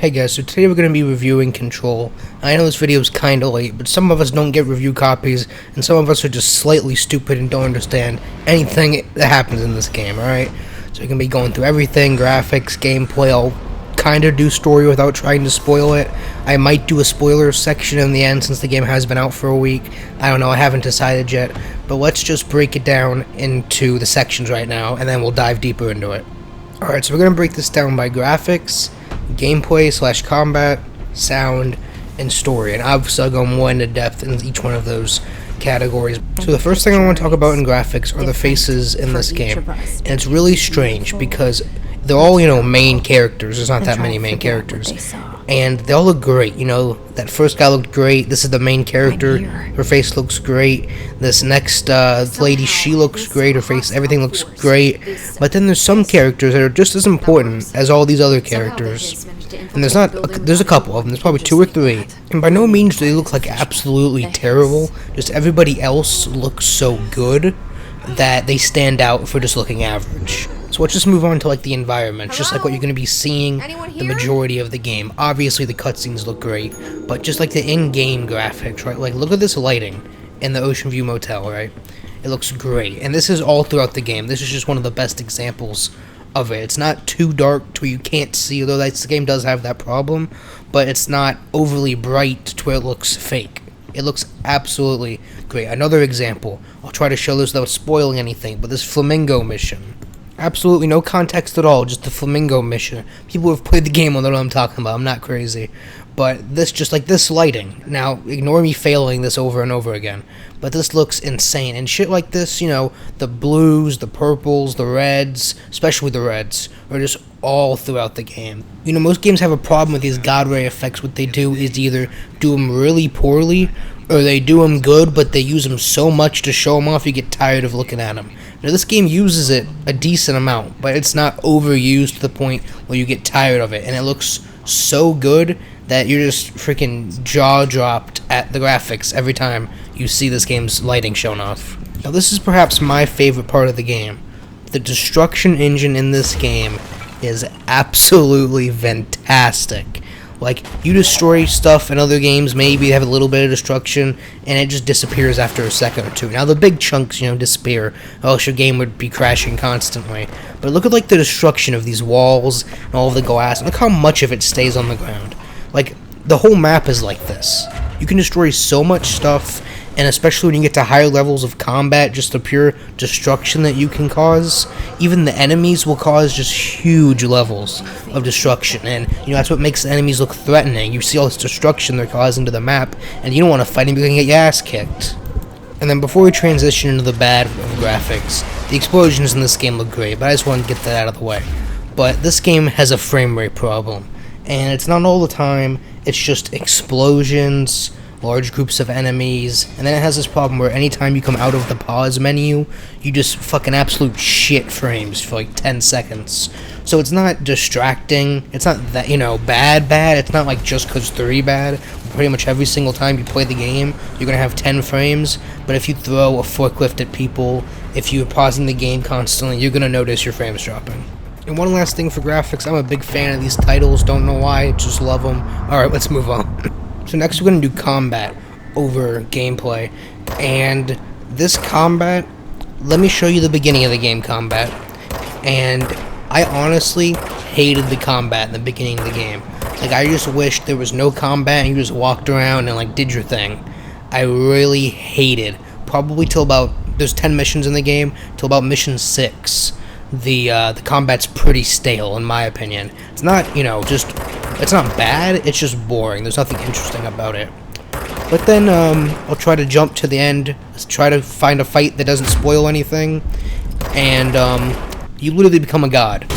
Hey guys, so today we're going to be reviewing Control. I know this video is kinda late, but some of us don't get review copies, and some of us are just slightly stupid and don't understand anything that happens in this game, alright? So we're going to be going through everything, graphics, gameplay. I'll kinda do story without trying to spoil it. I might do a spoiler section in the end since the game has been out for a week. I don't know, I haven't decided yet, but let's just break it down into the sections right now, and then we'll dive deeper into it. Alright, so we're going to break this down by graphics, gameplay / combat, sound, and story, and obviously I'll go more into depth in each one of those categories. So the first thing I want to talk about in graphics are the faces in this game, and it's really strange because they're all, main characters. There's not that many main characters, and they all look great. That first guy looked great. This is the main character. Her face looks great. This next lady, she looks great. Her face, everything looks great. But then there's some characters that are just as important as all these other characters. And there's a couple of them. There's probably 2 or 3. And by no means do they look like absolutely terrible. Just everybody else looks so good that they stand out for just looking average. So let's just move on to the environment, just like what you're going to be seeing the majority of the game. Obviously the cutscenes look great, but just like the in-game graphics, right? Look at this lighting in the Ocean View Motel, right? It looks great, and this is all throughout the game. This is just one of the best examples of it. It's not too dark to where you can't see, although this game does have that problem, but it's not overly bright to where it looks fake. It looks absolutely great. Another example, I'll try to show this without spoiling anything, but this flamingo mission. Absolutely no context at all, just the flamingo mission. People who have played the game will know what I'm talking about. I'm not crazy. But this, just like this lighting. Now, ignore me failing this over and over again. But this looks insane. And shit like this, the blues, the purples, the reds, especially the reds, are just all throughout the game. Most games have a problem with these God Ray effects. What they do is either do them really poorly, or they do them good, but they use them so much to show them off you get tired of looking at them. Now, this game uses it a decent amount, but it's not overused to the point where you get tired of it. And it looks so good that you're just freaking jaw-dropped at the graphics every time you see this game's lighting shown off. Now, this is perhaps my favorite part of the game. The destruction engine in this game is absolutely fantastic. You destroy stuff in other games, maybe you have a little bit of destruction, and it just disappears after a second or two. Now, the big chunks, disappear, or else your game would be crashing constantly. But look at, the destruction of these walls and all of the glass. Look how much of it stays on the ground. The whole map is like this. You can destroy so much stuff, and especially when you get to higher levels of combat, just the pure destruction that you can cause. Even the enemies will cause just huge levels of destruction, and that's what makes the enemies look threatening. You see all this destruction they're causing to the map, and you don't want to fight them because you can get your ass kicked. And then before we transition into the bad of graphics, the explosions in this game look great, but I just want to get that out of the way. But this game has a frame rate problem, and it's not all the time. It's just explosions, large groups of enemies, and then it has this problem where anytime you come out of the pause menu, you just fucking absolute shit frames for 10 seconds. So it's not distracting, it's not that, bad, it's not just cause 3 bad. Pretty much every single time you play the game, you're gonna have 10 frames, but if you throw a forklift at people, if you're pausing the game constantly, you're gonna notice your frames dropping. And one last thing for graphics, I'm a big fan of these titles, don't know why, just love them. Alright, let's move on. So next we're going to do combat over gameplay, and this combat, let me show you the beginning of the game combat, and I honestly hated the combat in the beginning of the game. I just wished there was no combat and you just walked around and did your thing. I really hated, probably till about, there's 10 missions in the game, till about mission 6. The combat's pretty stale in my opinion. It's not, it's not bad, it's just boring. There's nothing interesting about it. But then I'll try to jump to the end, try to find a fight that doesn't spoil anything, and you literally become a god.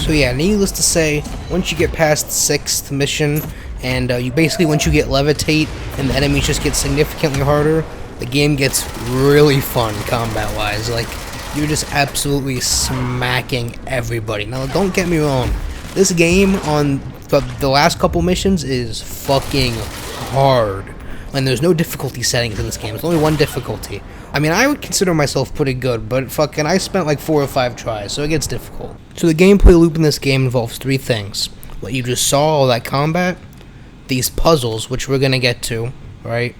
So yeah, needless to say, once you get past the 6th mission, and you basically, once you get levitate, and the enemies just get significantly harder, the game gets really fun combat-wise. Like, you're just absolutely smacking everybody. Now, don't get me wrong, this game on the last couple missions is fucking hard. And there's no difficulty settings in this game. There's only one difficulty. I mean, I would consider myself pretty good, but fucking I spent like 4 or 5 tries, so it gets difficult. So the gameplay loop in this game involves 3 things. What you just saw, all that combat, these puzzles, which we're gonna get to, right?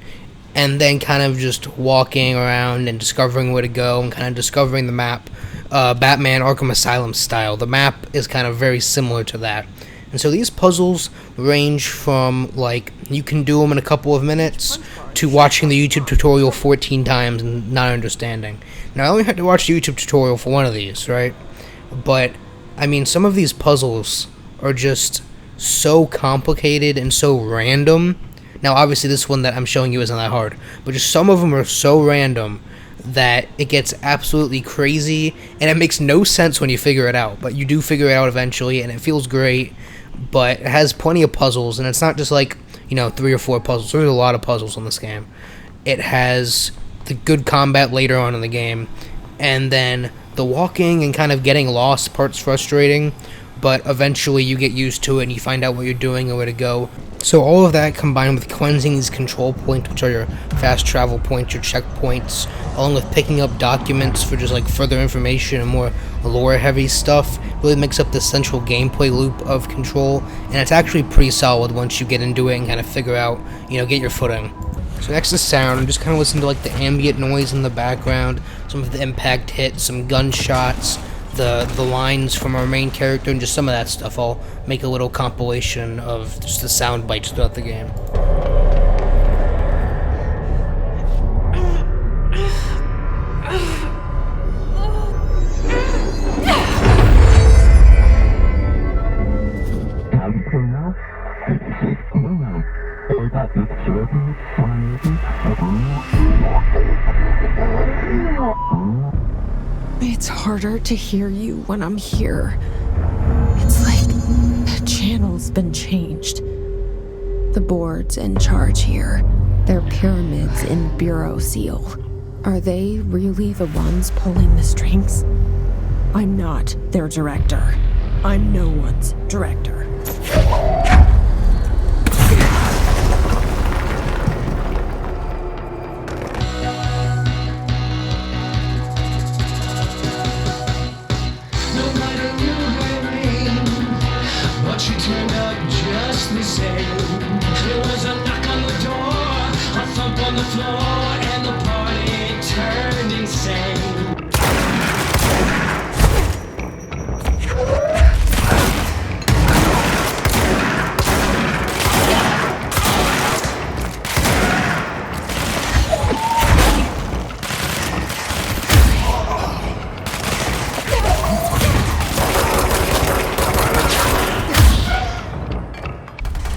And then kind of just walking around and discovering where to go and kind of discovering the map, Batman Arkham Asylum style. The map is kind of very similar to that. And so these puzzles range from, like, you can do them in a couple of minutes to watching the YouTube tutorial 14 times and not understanding. Now, I only had to watch the YouTube tutorial for one of these, right? But, I mean, some of these puzzles are just so complicated and so random. Now, obviously, this one that I'm showing you isn't that hard, but just some of them are so random that it gets absolutely crazy, and it makes no sense when you figure it out, but you do figure it out eventually, and it feels great. But it has plenty of puzzles, and it's not just like, you know, 3 or 4 puzzles. There's a lot of puzzles in this game. It has the good combat later on in the game, and then the walking and kind of getting lost part's frustrating, but eventually you get used to it and you find out what you're doing and where to go. So all of that combined with cleansing these control points, which are your fast travel points, your checkpoints, along with picking up documents for just like further information and more lore heavy stuff, really makes up the central gameplay loop of Control, and it's actually pretty solid once you get into it and kind of figure out, you know, get your footing. So next is sound. I'm just kind of listening to like the ambient noise in the background, some of the impact hits, some gunshots, the lines from our main character, and just some of that stuff. I'll make a little compilation of just the sound bites throughout the game. It's harder to hear you when I'm here. It's like the channel's been changed. The board's in charge here. They're pyramids in Bureau Seal. Are they really the ones pulling the strings? I'm not their director. I'm no one's director.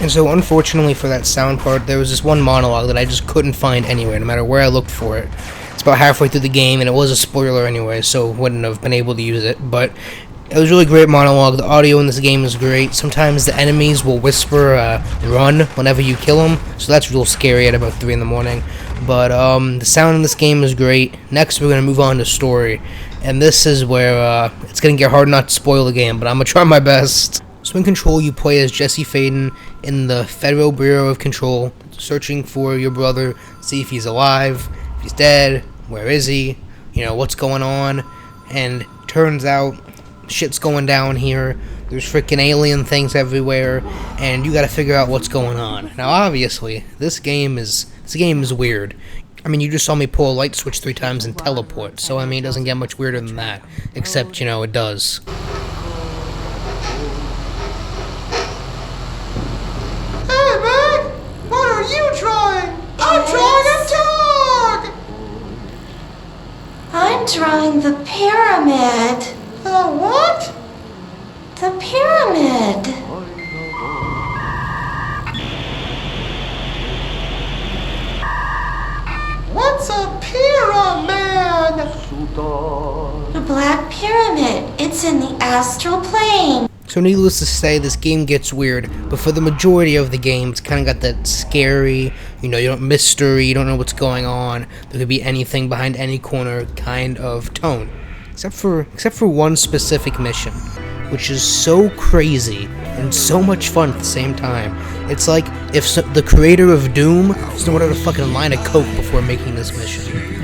And so unfortunately for that sound part, there was this one monologue that I just couldn't find anywhere, no matter where I looked for it. It's about halfway through the game, and it was a spoiler anyway, so wouldn't have been able to use it, but it was a really great monologue. The audio in this game is great. Sometimes the enemies will whisper, run, whenever you kill them, so that's real scary at about 3 in the morning. But the sound in this game is great. Next, we're going to move on to story, and this is where it's going to get hard not to spoil the game, but I'm going to try my best. So in Control, you play as Jesse Faden in the Federal Bureau of Control, searching for your brother, see if he's alive, if he's dead, where is he, you know, what's going on, and turns out shit's going down here. There's freaking alien things everywhere, and you gotta figure out what's going on. Now, obviously, this game is weird. I mean, you just saw me pull a light switch 3 times and teleport, so I mean, it doesn't get much weirder than that, except, you know, it does. I'm drawing the pyramid. The what? The pyramid. What's a pyramid? The Black Pyramid. It's in the astral plane. So needless to say, this game gets weird, but for the majority of the game, it's kind of got that scary, you don't mystery, you don't know what's going on, there could be anything behind any corner kind of tone. Except for one specific mission, which is so crazy and so much fun at the same time. It's like if the creator of Doom snorted a fucking line of coke before making this mission.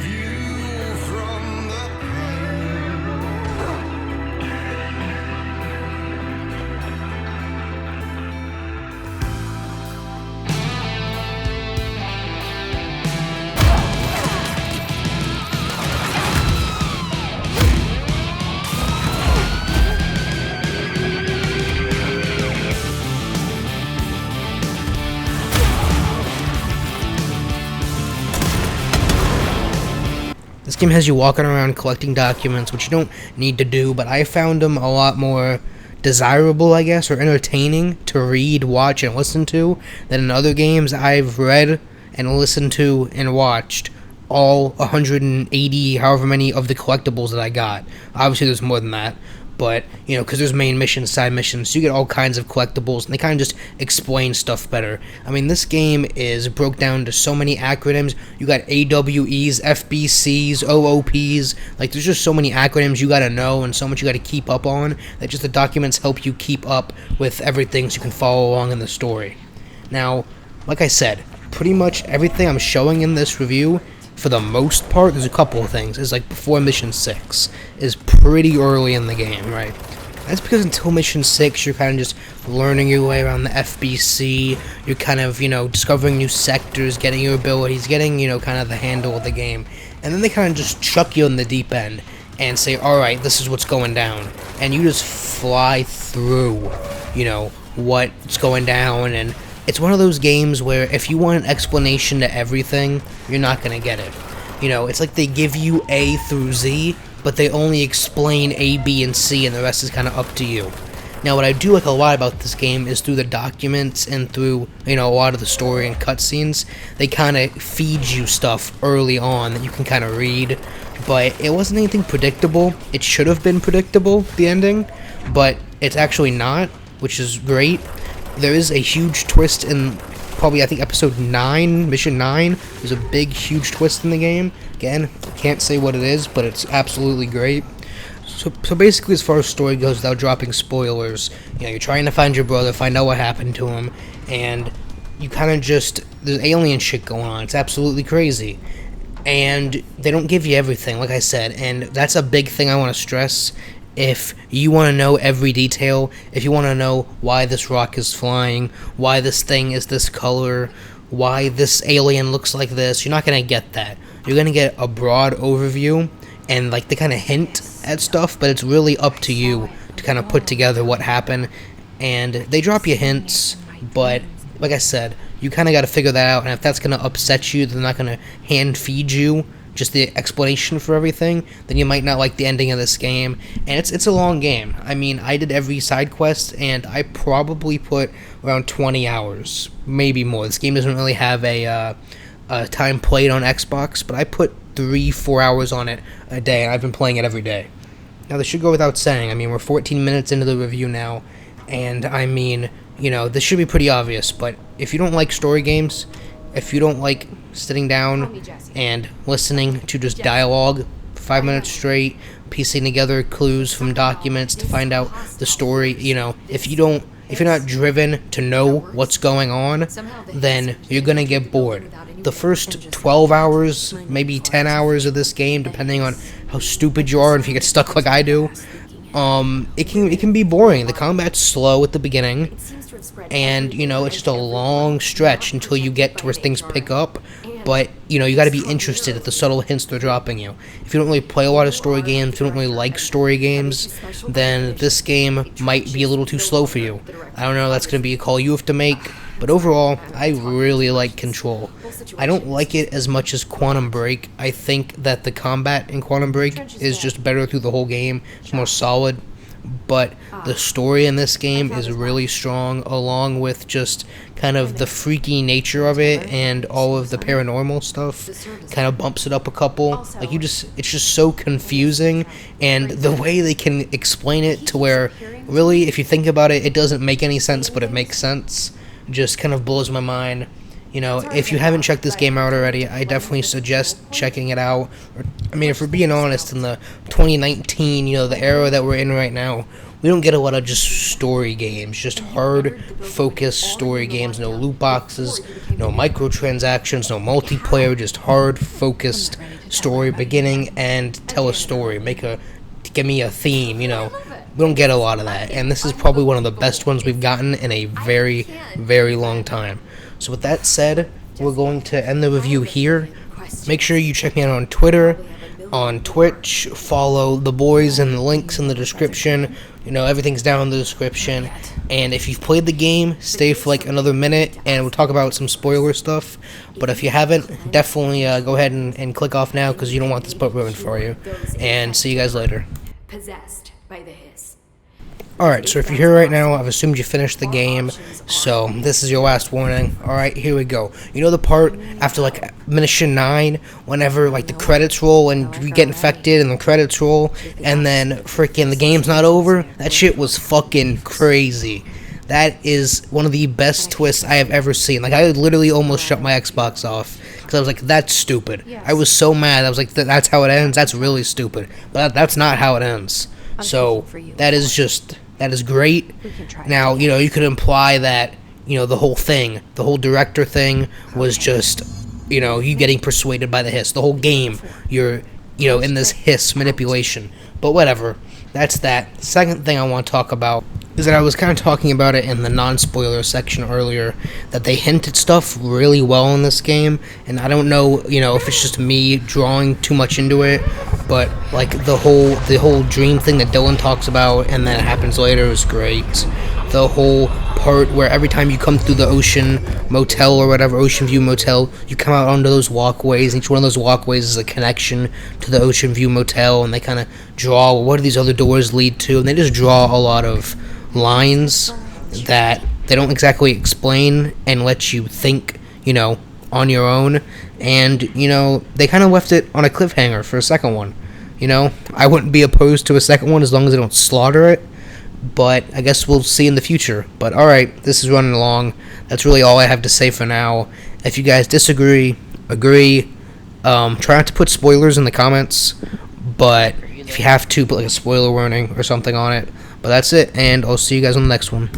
This game has you walking around collecting documents, which you don't need to do, but I found them a lot more desirable, I guess, or entertaining to read, watch, and listen to than in other games I've read and listened to and watched all 180, however many of the collectibles that I got. Obviously, there's more than that. But, because there's main missions, side missions, so you get all kinds of collectibles, and they kind of just explain stuff better. I mean, this game is broke down to so many acronyms. You got AWEs, FBCs, OOPs, like, there's just so many acronyms you gotta know, and so much you gotta keep up on, that just the documents help you keep up with everything so you can follow along in the story. Now, like I said, pretty much everything I'm showing in this review, for the most part, there's a couple of things, is like before Mission 6, is pretty early in the game, right? That's because until Mission 6, you're kind of just learning your way around the FBC, you're kind of, discovering new sectors, getting your abilities, getting, kind of the handle of the game, and then they kind of just chuck you in the deep end, and say, alright, this is what's going down, and you just fly through, what's going down, and it's one of those games where if you want an explanation to everything, you're not going to get it. It's like they give you A through Z, but they only explain A, B, and C, and the rest is kind of up to you. Now, what I do like a lot about this game is through the documents and through, a lot of the story and cutscenes, they kind of feed you stuff early on that you can kind of read, but it wasn't anything predictable. It should have been predictable, the ending, but it's actually not, which is great. There is a huge twist in probably, I think, episode 9, mission 9. There's a big, huge twist in the game. Again, can't say what it is, but it's absolutely great. So basically, as far as story goes, without dropping spoilers, you're trying to find your brother, find out what happened to him, and you kind of just, there's alien shit going on. It's absolutely crazy. And they don't give you everything, like I said, and that's a big thing I want to stress. If you want to know every detail, if you want to know why this rock is flying, why this thing is this color, why this alien looks like this, you're not going to get that. You're going to get a broad overview, and like they kind of hint at stuff, but it's really up to you to kind of put together what happened. And they drop you hints, but like I said, you kind of got to figure that out, and if that's going to upset you, they're not going to hand feed you just the explanation for everything, then you might not like the ending of this game. And it's a long game. I mean, I did every side quest, and I probably put around 20 hours, maybe more. This game doesn't really have a time played on Xbox, but I put 3-4 hours on it a day, and I've been playing it every day. Now, this should go without saying. I mean, we're 14 minutes into the review now, and I mean, this should be pretty obvious, but if you don't like story games, if you don't like sitting down and listening to just dialogue for 5 minutes straight, piecing together clues from documents to find out the story, if you're not driven to know what's going on, then you're gonna get bored. The first 12 hours, maybe 10 hours of this game, depending on how stupid you are and if you get stuck like I do, it can be boring. The combat's slow at the beginning, and it's just a long stretch until you get to where things pick up. But you got to be interested at the subtle hints they're dropping you. If you don't really play a lot of story games, if you don't really like story games, then this game might be a little too slow for you. I don't know, that's going to be a call you have to make, but overall, I really like Control. I don't like it as much as Quantum Break. I think that the combat in Quantum Break is just better through the whole game. It's more solid. but the story in this game is really strong, along with just kind of the freaky nature of it and all of the paranormal stuff kind of bumps it up a couple. Like, it's just so confusing, and the way they can explain it to where, really, if you think about it, it doesn't make any sense, but it makes sense, just kind of blows my mind. You know, if you haven't checked this game out already, I definitely suggest checking it out. I mean, if we're being honest, in the 2019, you know, the era that we're in right now, we don't get a lot of just story games, just hard, focused story games. No loot boxes, no microtransactions, no multiplayer, just hard, focused story, beginning and tell a story, give me a theme, you know. We don't get a lot of that, and this is probably one of the best ones we've gotten in a very, very long time. So with that said, we're going to end the review here. Make sure you check me out on Twitter, on Twitch, follow the boys and the links in the description. You know, everything's down in the description. And if you've played the game, stay for like another minute and we'll talk about some spoiler stuff. But if you haven't, definitely go ahead and click off now, because you don't want this part ruined for you. And see you guys later. Possessed by the hiss. Alright, so if you're here right now, I've assumed you finished the game, so this is your last warning. Alright, here we go. You know the part after, like, mission 9, whenever, like, the credits roll and you get infected and the credits roll, and then freaking the game's not over? That shit was fucking crazy. That is one of the best twists I have ever seen. Like, I literally almost shut my Xbox off, because I was like, that's stupid. I was so mad. I was like, that's how it ends? That's really stupid. But that's not how it ends. So, that is great. Now, you know, you could imply that, you know, the whole director thing was just, you know, you getting persuaded by the hiss. The whole game, you're, you know, in this hiss manipulation. But whatever. That's that. Second thing I want to talk about is that I was kind of talking about it in the non-spoiler section earlier, that they hinted stuff really well in this game, and I don't know, you know, if it's just me drawing too much into it, but like the whole dream thing that Dylan talks about and then it happens later is great. The whole part where every time you come through the Ocean Motel or whatever, Ocean View Motel, you come out onto those walkways, and each one of those walkways is a connection to the Ocean View Motel, and they kind of draw, well, what do these other doors lead to, and they just draw a lot of lines that they don't exactly explain and let you think, you know, on your own. And, you know, they kind of left it on a cliffhanger for a second one. You know, I wouldn't be opposed to a second one as long as they don't slaughter it, but I guess we'll see in the future. But alright, this is running along. That's really all I have to say for now. If you guys disagree, agree, try not to put spoilers in the comments, but if you have to, put like a spoiler warning or something on it. But that's it, and I'll see you guys on the next one.